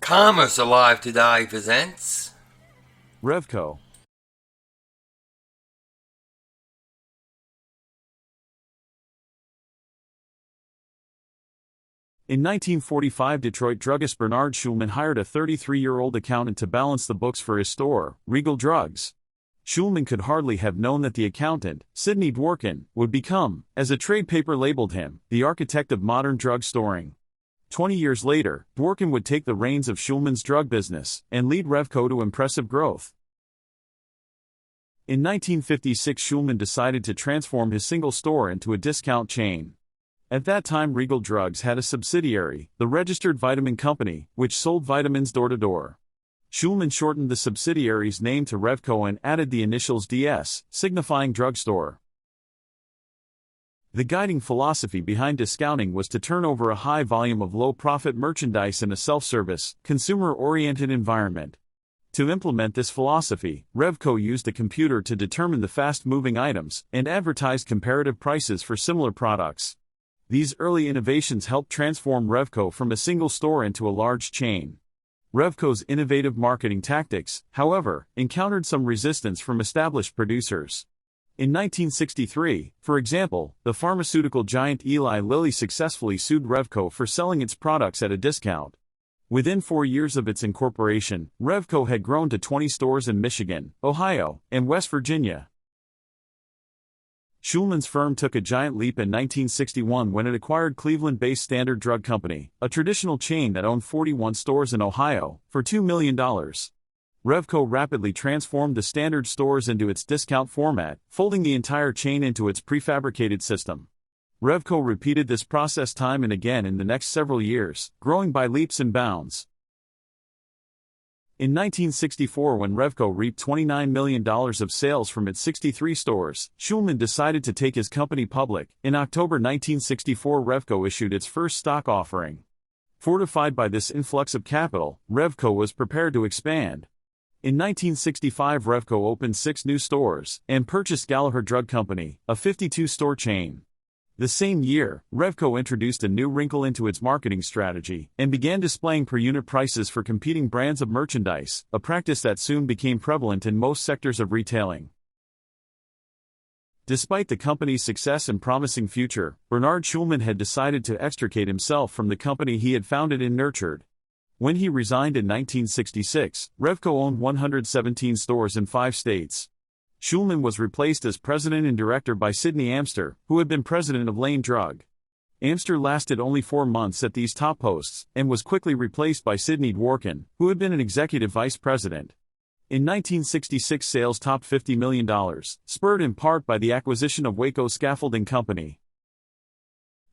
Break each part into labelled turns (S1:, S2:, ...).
S1: Commerce Alive today presents
S2: Revco. In 1945, Detroit druggist Bernard Schulman hired a 33-year-old accountant to balance the books for his store, Regal Drugs. Schulman could hardly have known that the accountant, Sidney Dworkin, would become, as a trade paper labeled him, the architect of modern drug storing. 20 years later, Dworkin would take the reins of Schulman's drug business and lead Revco to impressive growth. In 1956, Schulman decided to transform his single store into a discount chain. At that time, Regal Drugs had a subsidiary, the Registered Vitamin Company, which sold vitamins door-to-door. Schulman shortened the subsidiary's name to Revco and added the initials DS, signifying drugstore. The guiding philosophy behind discounting was to turn over a high volume of low-profit merchandise in a self-service, consumer-oriented environment. To implement this philosophy, Revco used a computer to determine the fast-moving items and advertised comparative prices for similar products. These early innovations helped transform Revco from a single store into a large chain. Revco's innovative marketing tactics, however, encountered some resistance from established producers. In 1963, for example, the pharmaceutical giant Eli Lilly successfully sued Revco for selling its products at a discount. Within 4 years of its incorporation, Revco had grown to 20 stores in Michigan, Ohio, and West Virginia. Schulman's firm took a giant leap in 1961 when it acquired Cleveland-based Standard Drug Company, a traditional chain that owned 41 stores in Ohio, for $2 million. Revco rapidly transformed the Standard stores into its discount format, folding the entire chain into its prefabricated system. Revco repeated this process time and again in the next several years, growing by leaps and bounds. In 1964, when Revco reaped $29 million of sales from its 63 stores, Schulman decided to take his company public. In October 1964, Revco issued its first stock offering. Fortified by this influx of capital, Revco was prepared to expand. In 1965, Revco opened 6 new stores and purchased Gallagher Drug Company, a 52-store chain. The same year, Revco introduced a new wrinkle into its marketing strategy and began displaying per-unit prices for competing brands of merchandise, a practice that soon became prevalent in most sectors of retailing. Despite the company's success and promising future, Bernard Schulman had decided to extricate himself from the company he had founded and nurtured. When he resigned in 1966, Revco owned 117 stores in 5 states. Schulman was replaced as president and director by Sidney Amster, who had been president of Lane Drug. Amster lasted only 4 months at these top posts, and was quickly replaced by Sidney Dworkin, who had been an executive vice president. In 1966, sales topped $50 million, spurred in part by the acquisition of Waco Scaffolding Company.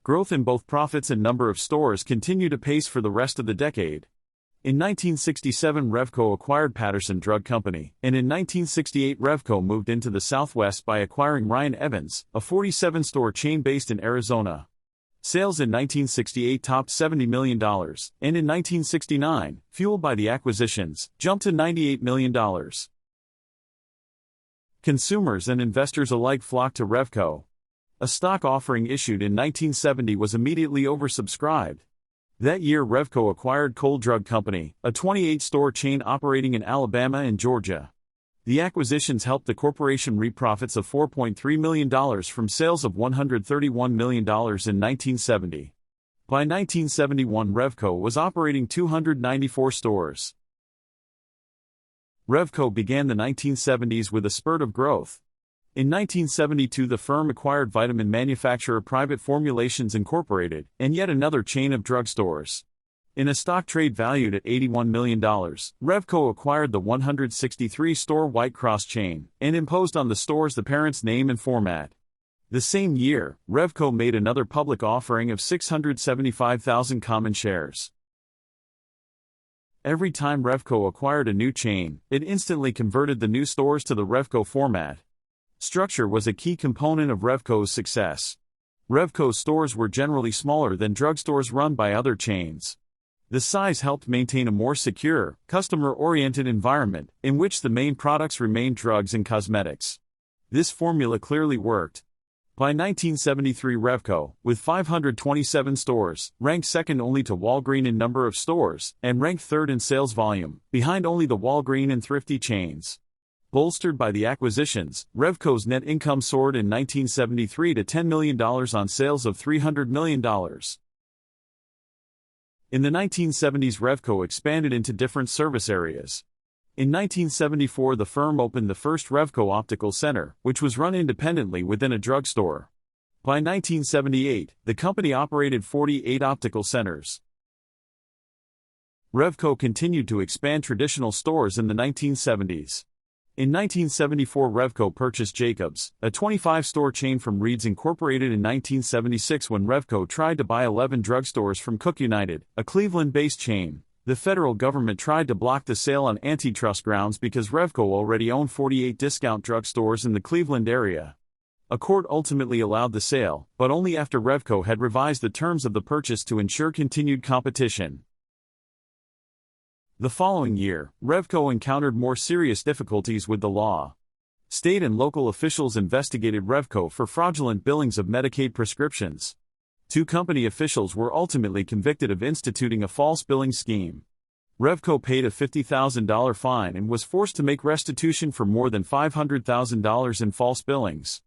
S2: Growth in both profits and number of stores continued apace for the rest of the decade. In 1967, Revco acquired Patterson Drug Company, and in 1968 Revco moved into the Southwest by acquiring Ryan Evans, a 47-store chain based in Arizona. Sales in 1968 topped $70 million, and in 1969, fueled by the acquisitions, jumped to $98 million. Consumers and investors alike flocked to Revco. A stock offering issued in 1970 was immediately oversubscribed. That year, Revco acquired Cole Drug Company, a 28-store chain operating in Alabama and Georgia. The acquisitions helped the corporation reap profits of $4.3 million from sales of $131 million in 1970. By 1971, Revco was operating 294 stores. Revco began the 1970s with a spurt of growth. In 1972, the firm acquired vitamin manufacturer Private Formulations Incorporated, and yet another chain of drugstores. In a stock trade valued at $81 million, Revco acquired the 163-store White Cross chain, and imposed on the stores the parent's name and format. The same year, Revco made another public offering of 675,000 common shares. Every time Revco acquired a new chain, it instantly converted the new stores to the Revco format. Structure was a key component of Revco's success. Revco's stores were generally smaller than drugstores run by other chains. The size helped maintain a more secure, customer-oriented environment, in which the main products remained drugs and cosmetics. This formula clearly worked. By 1973, Revco, with 527 stores, ranked second only to Walgreens in number of stores, and ranked third in sales volume, behind only the Walgreens and Thrifty chains. Bolstered by the acquisitions, Revco's net income soared in 1973 to $10 million on sales of $300 million. In the 1970s, Revco expanded into different service areas. In 1974, the firm opened the first Revco Optical Center, which was run independently within a drugstore. By 1978, the company operated 48 optical centers. Revco continued to expand traditional stores in the 1970s. In 1974, Revco purchased Jacobs, a 25-store chain from Reed's Incorporated in 1976 when Revco tried to buy 11 drugstores from Cook United, a Cleveland-based chain. The federal government tried to block the sale on antitrust grounds because Revco already owned 48 discount drugstores in the Cleveland area. A court ultimately allowed the sale, but only after Revco had revised the terms of the purchase to ensure continued competition. The following year, Revco encountered more serious difficulties with the law. State and local officials investigated Revco for fraudulent billings of Medicaid prescriptions. 2 company officials were ultimately convicted of instituting a false billing scheme. Revco paid a $50,000 fine and was forced to make restitution for more than $500,000 in false billings.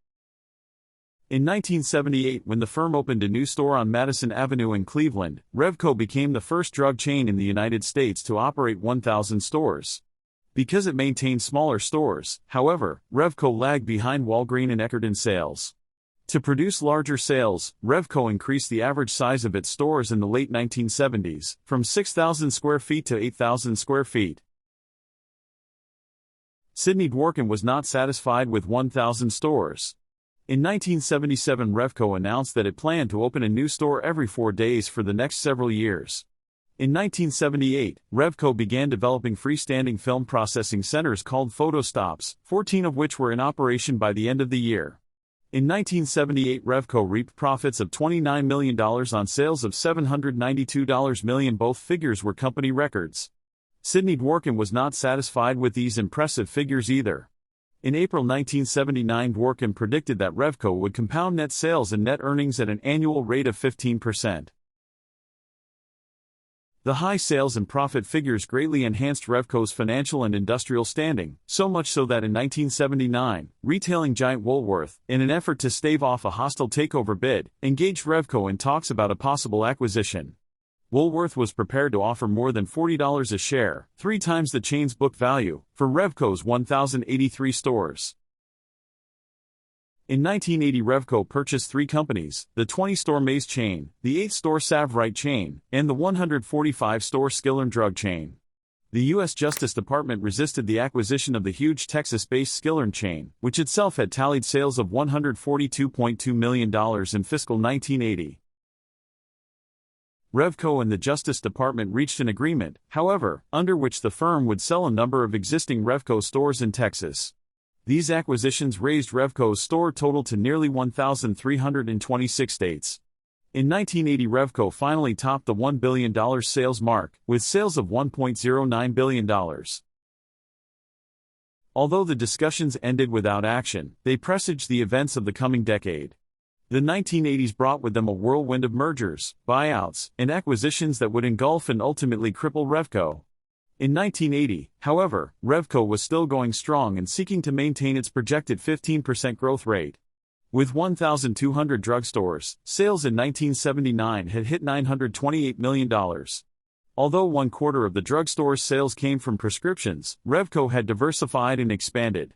S2: In 1978, when the firm opened a new store on Madison Avenue in Cleveland, Revco became the first drug chain in the United States to operate 1,000 stores. Because it maintained smaller stores, however, Revco lagged behind Walgreens and Eckerd in sales. To produce larger sales, Revco increased the average size of its stores in the late 1970s, from 6,000 square feet to 8,000 square feet. Sidney Dworkin was not satisfied with 1,000 stores. In 1977, Revco announced that it planned to open a new store every 4 days for the next several years. In 1978, Revco began developing freestanding film processing centers called photostops, 14 of which were in operation by the end of the year. In 1978, Revco reaped profits of $29 million on sales of $792 million. Both figures were company records. Sidney Dworkin was not satisfied with these impressive figures either. In April 1979, Dworkin predicted that Revco would compound net sales and net earnings at an annual rate of 15%. The high sales and profit figures greatly enhanced Revco's financial and industrial standing, so much so that in 1979, retailing giant Woolworth, in an effort to stave off a hostile takeover bid, engaged Revco in talks about a possible acquisition. Woolworth was prepared to offer more than $40 a share, 3 times the chain's book value, for Revco's 1,083 stores. In 1980, Revco purchased 3 companies, the 20-store Mays chain, the 8-store Sav-Rite chain, and the 145-store Skillern drug chain. The U.S. Justice Department resisted the acquisition of the huge Texas-based Skillern chain, which itself had tallied sales of $142.2 million in fiscal 1980. Revco and the Justice Department reached an agreement, however, under which the firm would sell a number of existing Revco stores in Texas. These acquisitions raised Revco's store total to nearly 1,326 states. In 1980, Revco finally topped the $1 billion sales mark, with sales of $1.09 billion. Although the discussions ended without action, they presaged the events of the coming decade. The 1980s brought with them a whirlwind of mergers, buyouts, and acquisitions that would engulf and ultimately cripple Revco. In 1980, however, Revco was still going strong and seeking to maintain its projected 15% growth rate. With 1,200 drugstores, sales in 1979 had hit $928 million. Although 1/4 of the drugstore's sales came from prescriptions, Revco had diversified and expanded.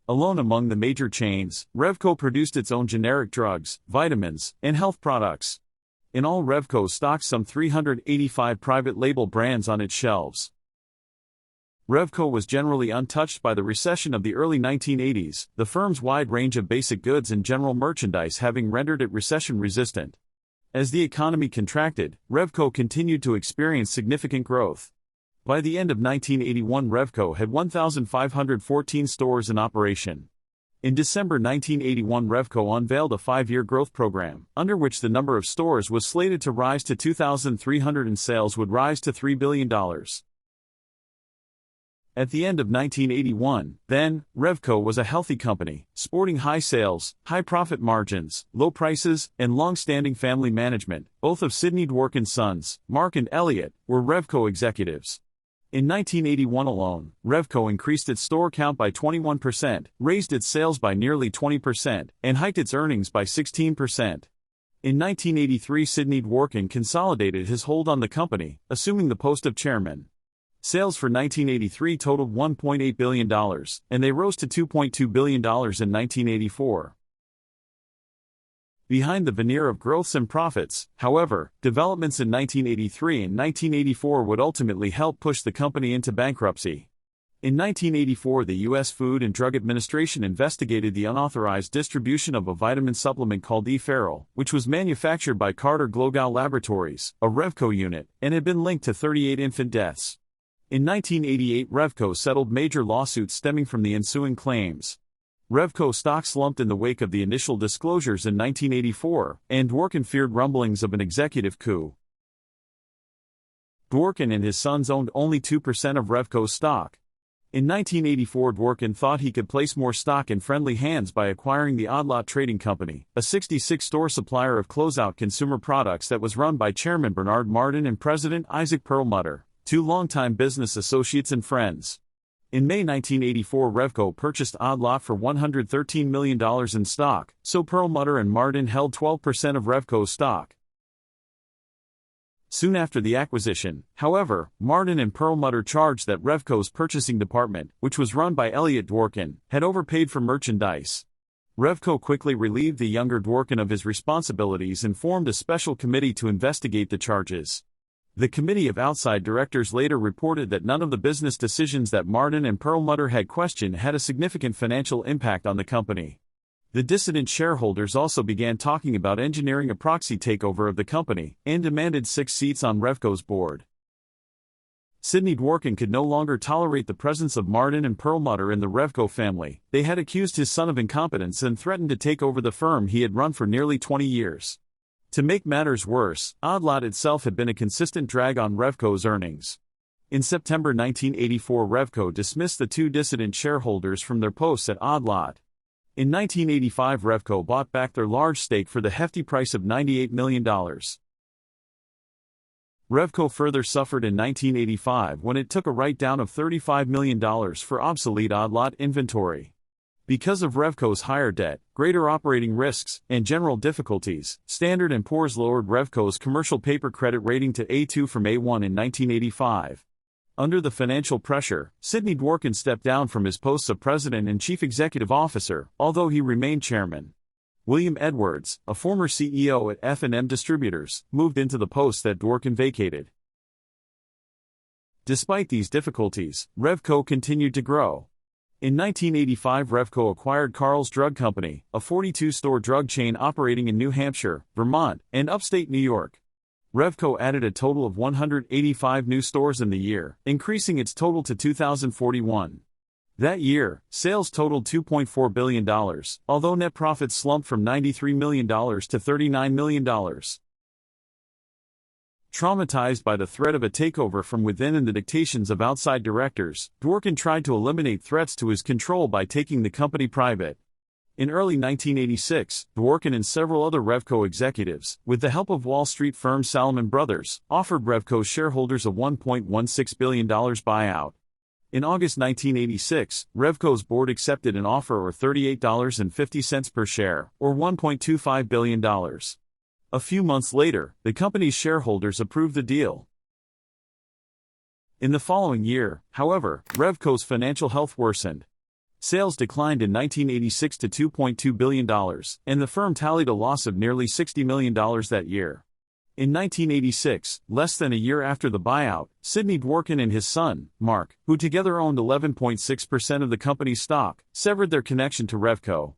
S2: Alone among the major chains, Revco produced its own generic drugs, vitamins, and health products. In all, Revco stocked some 385 private label brands on its shelves. Revco was generally untouched by the recession of the early 1980s, the firm's wide range of basic goods and general merchandise having rendered it recession-resistant. As the economy contracted, Revco continued to experience significant growth. By the end of 1981, Revco had 1,514 stores in operation. In December 1981, Revco unveiled a 5-year growth program, under which the number of stores was slated to rise to 2,300 and sales would rise to $3 billion. At the end of 1981, then, Revco was a healthy company, sporting high sales, high profit margins, low prices, and long-standing family management. Both of Sidney Dworkin's sons, Mark and Elliot, were Revco executives. In 1981 alone, Revco increased its store count by 21%, raised its sales by nearly 20%, and hiked its earnings by 16%. In 1983, Sidney Dworkin consolidated his hold on the company, assuming the post of chairman. Sales for 1983 totaled $1.8 billion, and they rose to $2.2 billion in 1984. Behind the veneer of growths and profits, however, developments in 1983 and 1984 would ultimately help push the company into bankruptcy. In 1984, the U.S. Food and Drug Administration investigated the unauthorized distribution of a vitamin supplement called E-Ferrol, which was manufactured by Carter Glogau Laboratories, a Revco unit, and had been linked to 38 infant deaths. In 1988, Revco settled major lawsuits stemming from the ensuing claims. Revco stock slumped in the wake of the initial disclosures in 1984, and Dworkin feared rumblings of an executive coup. Dworkin and his sons owned only 2% of Revco's stock. In 1984, Dworkin thought he could place more stock in friendly hands by acquiring the Odd Lot Trading Company, a 66-store supplier of closeout consumer products that was run by Chairman Bernard Martin and President Isaac Perlmutter, two longtime business associates and friends. In May 1984, Revco purchased Odd Lot for $113 million in stock, so Perlmutter and Martin held 12% of Revco's stock. Soon after the acquisition, however, Martin and Perlmutter charged that Revco's purchasing department, which was run by Elliot Dworkin, had overpaid for merchandise. Revco quickly relieved the younger Dworkin of his responsibilities and formed a special committee to investigate the charges. The committee of outside directors later reported that none of the business decisions that Martin and Perlmutter had questioned had a significant financial impact on the company. The dissident shareholders also began talking about engineering a proxy takeover of the company, and demanded 6 seats on Revco's board. Sidney Dworkin could no longer tolerate the presence of Martin and Perlmutter in the Revco family. They had accused his son of incompetence and threatened to take over the firm he had run for nearly 20 years. To make matters worse, Odd Lot itself had been a consistent drag on Revco's earnings. In September 1984, Revco dismissed the 2 dissident shareholders from their posts at Odd Lot. In 1985, Revco bought back their large stake for the hefty price of $98 million. Revco further suffered in 1985 when it took a write-down of $35 million for obsolete Odd Lot inventory. Because of Revco's higher debt, greater operating risks, and general difficulties, Standard & Poor's lowered Revco's commercial paper credit rating to A2 from A1 in 1985. Under the financial pressure, Sidney Dworkin stepped down from his posts of president and chief executive officer, although he remained chairman. William Edwards, a former CEO at F&M Distributors, moved into the post that Dworkin vacated. Despite these difficulties, Revco continued to grow. In 1985, Revco acquired Carl's Drug Company, a 42-store drug chain operating in New Hampshire, Vermont, and upstate New York. Revco added a total of 185 new stores in the year, increasing its total to 2,041. That year, sales totaled $2.4 billion, although net profits slumped from $93 million to $39 million. Traumatized by the threat of a takeover from within and the dictations of outside directors, Dworkin tried to eliminate threats to his control by taking the company private. In early 1986, Dworkin and several other Revco executives, with the help of Wall Street firm Salomon Brothers, offered Revco shareholders a $1.16 billion buyout. In August 1986, Revco's board accepted an offer of $38.50 per share, or $1.25 billion. A few months later, the company's shareholders approved the deal. In the following year, however, Revco's financial health worsened. Sales declined in 1986 to $2.2 billion, and the firm tallied a loss of nearly $60 million that year. In 1986, less than a year after the buyout, Sidney Dworkin and his son, Mark, who together owned 11.6% of the company's stock, severed their connection to Revco.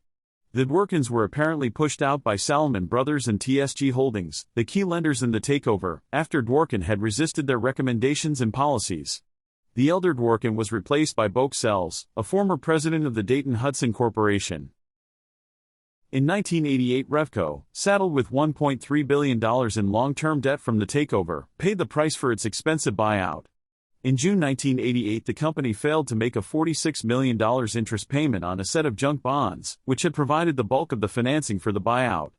S2: The Dworkins were apparently pushed out by Salomon Brothers and TSG Holdings, the key lenders in the takeover, after Dworkin had resisted their recommendations and policies. The elder Dworkin was replaced by Boke Sells, a former president of the Dayton-Hudson Corporation. In 1988, Revco, saddled with $1.3 billion in long-term debt from the takeover, paid the price for its expensive buyout. In June 1988, the company failed to make a $46 million interest payment on a set of junk bonds, which had provided the bulk of the financing for the buyout.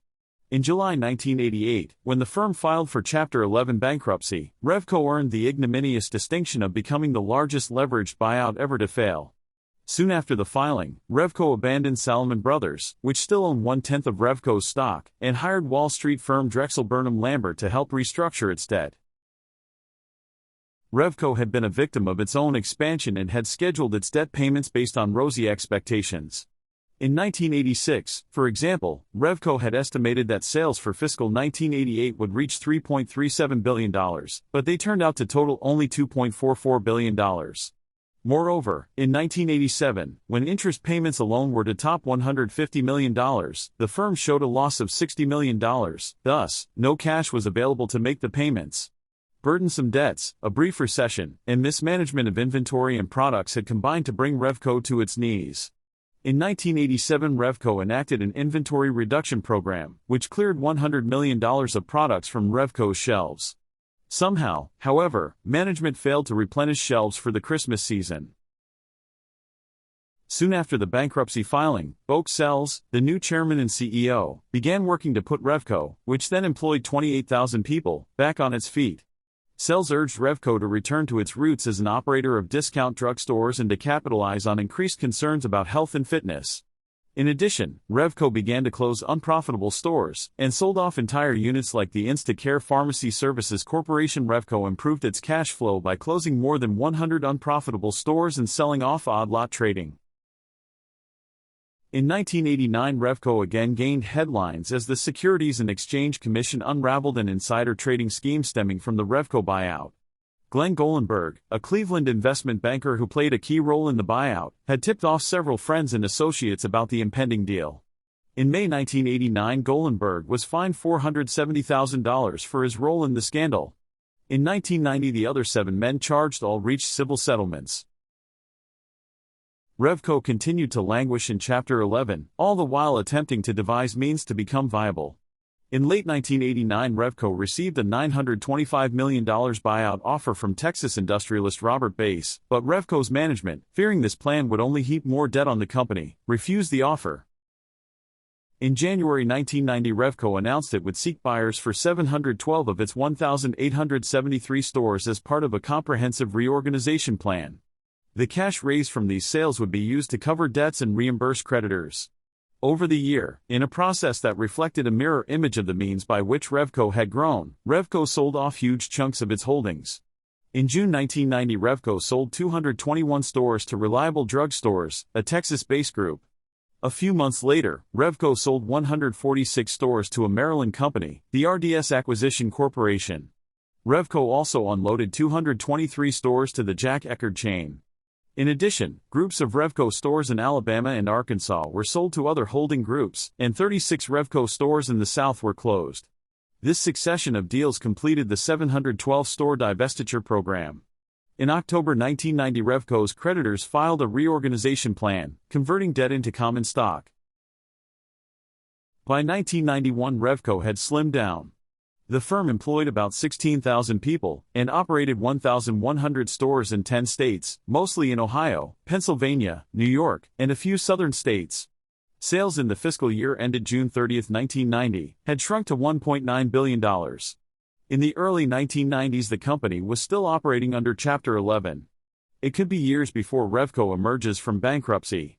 S2: In July 1988, when the firm filed for Chapter 11 bankruptcy, Revco earned the ignominious distinction of becoming the largest leveraged buyout ever to fail. Soon after the filing, Revco abandoned Salomon Brothers, which still owned 1/10 of Revco's stock, and hired Wall Street firm Drexel Burnham Lambert to help restructure its debt. Revco had been a victim of its own expansion and had scheduled its debt payments based on rosy expectations. In 1986, for example, Revco had estimated that sales for fiscal 1988 would reach $3.37 billion, but they turned out to total only $2.44 billion. Moreover, in 1987, when interest payments alone were to top $150 million, the firm showed a loss of $60 million, thus, no cash was available to make the payments. Burdensome debts, a brief recession, and mismanagement of inventory and products had combined to bring Revco to its knees. In 1987, Revco enacted an inventory reduction program, which cleared $100 million of products from Revco's shelves. Somehow, however, management failed to replenish shelves for the Christmas season. Soon after the bankruptcy filing, Boak Sells, the new chairman and CEO, began working to put Revco, which then employed 28,000 people, back on its feet. Sells urged Revco to return to its roots as an operator of discount drugstores and to capitalize on increased concerns about health and fitness. In addition, Revco began to close unprofitable stores and sold off entire units like the Instacare Pharmacy Services Corporation. Revco improved its cash flow by closing more than 100 unprofitable stores and selling off odd lot trading. In 1989, Revco again gained headlines as the Securities and Exchange Commission unraveled an insider trading scheme stemming from the Revco buyout. Glenn Golenberg, a Cleveland investment banker who played a key role in the buyout, had tipped off several friends and associates about the impending deal. In May 1989, Golenberg was fined $470,000 for his role in the scandal. In 1990, the other 7 men charged all reached civil settlements. Revco continued to languish in Chapter 11, all the while attempting to devise means to become viable. In late 1989, Revco received a $925 million buyout offer from Texas industrialist Robert Bass, but Revco's management, fearing this plan would only heap more debt on the company, refused the offer. In January 1990, Revco announced it would seek buyers for 712 of its 1,873 stores as part of a comprehensive reorganization plan. The cash raised from these sales would be used to cover debts and reimburse creditors. Over the year, in a process that reflected a mirror image of the means by which Revco had grown, Revco sold off huge chunks of its holdings. In June 1990, Revco sold 221 stores to Reliable Drug Stores, a Texas-based group. A few months later, Revco sold 146 stores to a Maryland company, the RDS Acquisition Corporation. Revco also unloaded 223 stores to the Jack Eckerd chain. In addition, groups of Revco stores in Alabama and Arkansas were sold to other holding groups, and 36 Revco stores in the South were closed. This succession of deals completed the 712-store divestiture program. In October 1990, Revco's creditors filed a reorganization plan, converting debt into common stock. By 1991, Revco had slimmed down. The firm employed about 16,000 people and operated 1,100 stores in 10 states, mostly in Ohio, Pennsylvania, New York, and a few southern states. Sales in the fiscal year ended June 30, 1990, had shrunk to $1.9 billion. In the early 1990s, the company was still operating under Chapter 11. It could be years before Revco emerges from bankruptcy.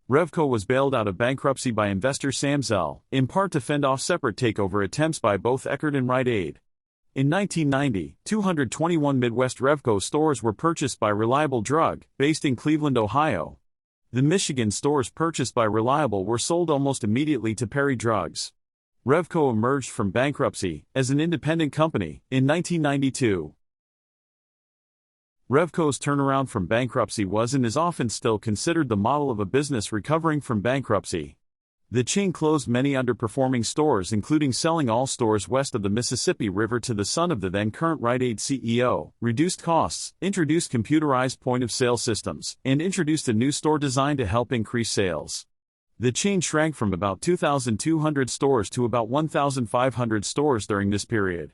S2: Revco was bailed out of bankruptcy by investor Sam Zell, in part to fend off separate takeover attempts by both Eckerd and Riteaid. In 1990, 221 Midwest Revco stores were purchased by Reliable Drug, based in Cleveland, Ohio. The Michigan stores purchased by Reliable were sold almost immediately to Perry Drugs. Revco emerged from bankruptcy as an independent company in 1992. Revco's turnaround from bankruptcy was and is often still considered the model of a business recovering from bankruptcy. The chain closed many underperforming stores, including selling all stores west of the Mississippi River to the son of the then-current Riteaid CEO, reduced costs, introduced computerized point-of-sale systems, and introduced a new store design to help increase sales. The chain shrank from about 2,200 stores to about 1,500 stores during this period.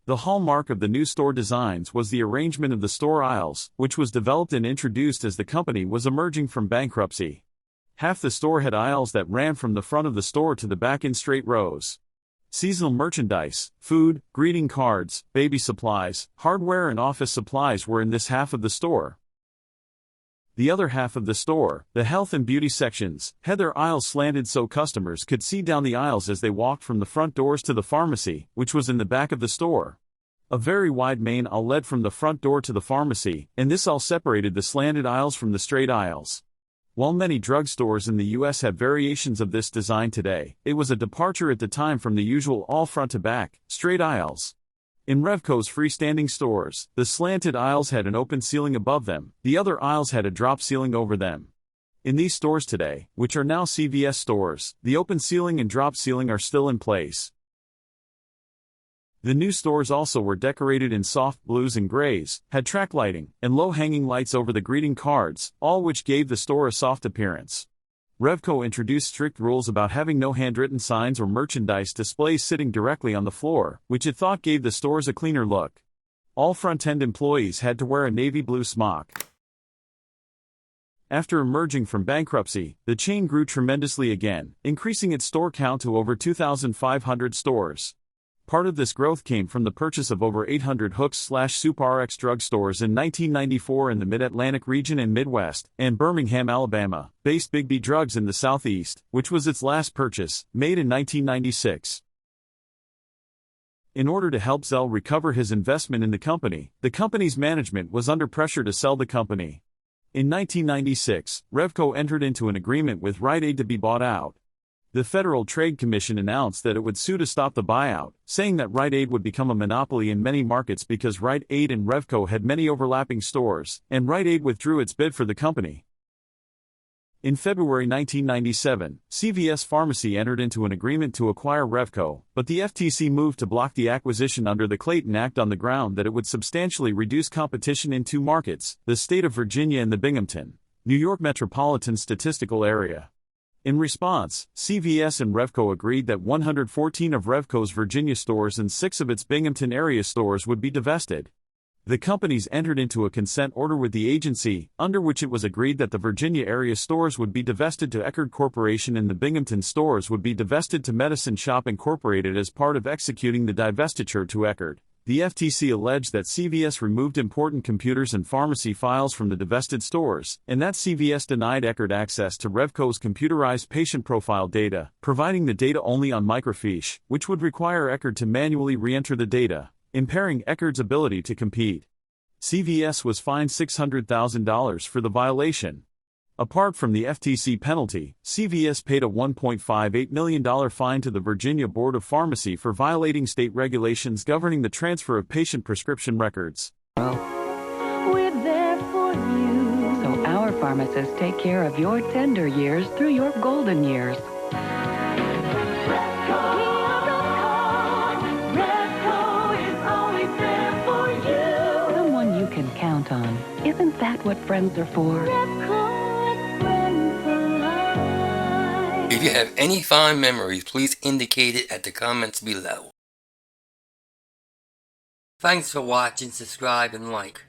S2: The hallmark of the new store designs was the arrangement of the store aisles, which was developed and introduced as the company was emerging from bankruptcy. Half the store had aisles that ran from the front of the store to the back in straight rows. Seasonal merchandise, food, greeting cards, baby supplies, hardware and office supplies were in this half of the store. The other half of the store, the health and beauty sections, had their aisles slanted so customers could see down the aisles as they walked from the front doors to the pharmacy, which was in the back of the store. A very wide main aisle led from the front door to the pharmacy, and this all separated the slanted aisles from the straight aisles. While many drugstores in the U.S. have variations of this design today, it was a departure at the time from the usual all front to back, straight aisles. In Revco's freestanding stores, the slanted aisles had an open ceiling above them, the other aisles had a drop ceiling over them. In these stores today, which are now CVS stores, the open ceiling and drop ceiling are still in place. The new stores also were decorated in soft blues and grays, had track lighting, and low-hanging lights over the greeting cards, all which gave the store a soft appearance. Revco introduced strict rules about having no handwritten signs or merchandise displays sitting directly on the floor, which it thought gave the stores a cleaner look. All front-end employees had to wear a navy blue smock. After emerging from bankruptcy, the chain grew tremendously again, increasing its store count to over 2,500 stores. Part of this growth came from the purchase of over 800 Hooks/SuperRx drugstores in 1994 in the Mid-Atlantic region and Midwest, and Birmingham, Alabama, based Big B Drugs in the Southeast, which was its last purchase, made in 1996. In order to help Zell recover his investment in the company's management was under pressure to sell the company. In 1996, Revco entered into an agreement with Rite Aid to be bought out. The Federal Trade Commission announced that it would sue to stop the buyout, saying that Rite Aid would become a monopoly in many markets because Rite Aid and Revco had many overlapping stores, and Rite Aid withdrew its bid for the company. In February 1997, CVS Pharmacy entered into an agreement to acquire Revco, but the FTC moved to block the acquisition under the Clayton Act on the ground that it would substantially reduce competition in two markets, the state of Virginia and the Binghamton, New York metropolitan statistical area. In response, CVS and Revco agreed that 114 of Revco's Virginia stores and 6 of its Binghamton area stores would be divested. The companies entered into a consent order with the agency, under which it was agreed that the Virginia area stores would be divested to Eckerd Corporation and the Binghamton stores would be divested to Medicine Shop Incorporated as part of executing the divestiture to Eckerd. The FTC alleged that CVS removed important computers and pharmacy files from the divested stores, and that CVS denied Eckerd access to Revco's computerized patient profile data, providing the data only on microfiche, which would require Eckerd to manually re-enter the data, impairing Eckerd's ability to compete. CVS was fined $600,000 for the violation. Apart from the FTC penalty, CVS paid a $1.58 million fine to the Virginia Board of Pharmacy for violating state regulations governing the transfer of patient prescription records.
S3: We're there for you. So our pharmacists take care of your tender years through your golden years. Revco is always there for you. Someone you can count on. Isn't that what friends are for?
S1: If you have any fond memories, please indicate it at the comments below. Thanks for watching, subscribe, and like.